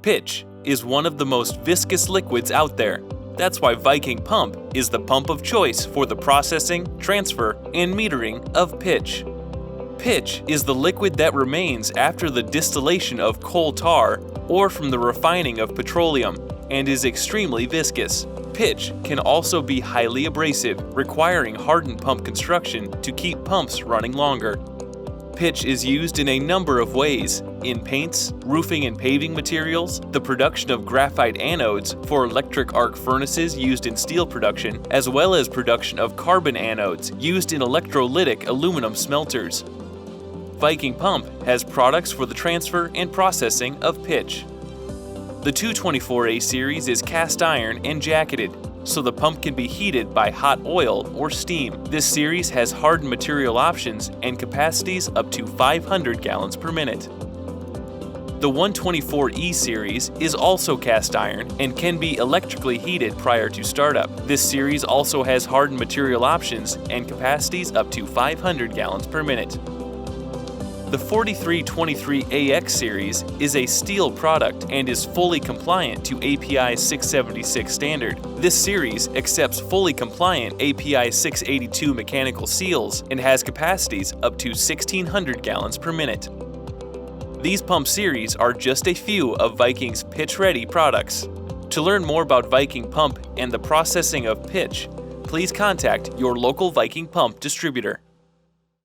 Pitch is one of the most viscous liquids out there. That's why Viking Pump is the pump of choice for the processing, transfer, and metering of pitch. Pitch is the liquid that remains after the distillation of coal tar or from the refining of petroleum and is extremely viscous. Pitch can also be highly abrasive, requiring hardened pump construction to keep pumps running longer. Pitch is used in a number of ways: in paints, roofing and paving materials, the production of graphite anodes for electric arc furnaces used in steel production, as well as production of carbon anodes used in electrolytic aluminum smelters. Viking Pump has products for the transfer and processing of pitch. The 224A series is cast iron and jacketed, so the pump can be heated by hot oil or steam. This series has hardened material options and capacities up to 500 gallons per minute. The 124E series is also cast iron and can be electrically heated prior to startup. This series also has hardened material options and capacities up to 500 gallons per minute. The 4323AX series is a steel product and is fully compliant to API 676 standard. This series accepts fully compliant API 682 mechanical seals and has capacities up to 1600 gallons per minute. These pump series are just a few of Viking's pitch-ready products. To learn more about Viking Pump and the processing of pitch, please contact your local Viking Pump distributor.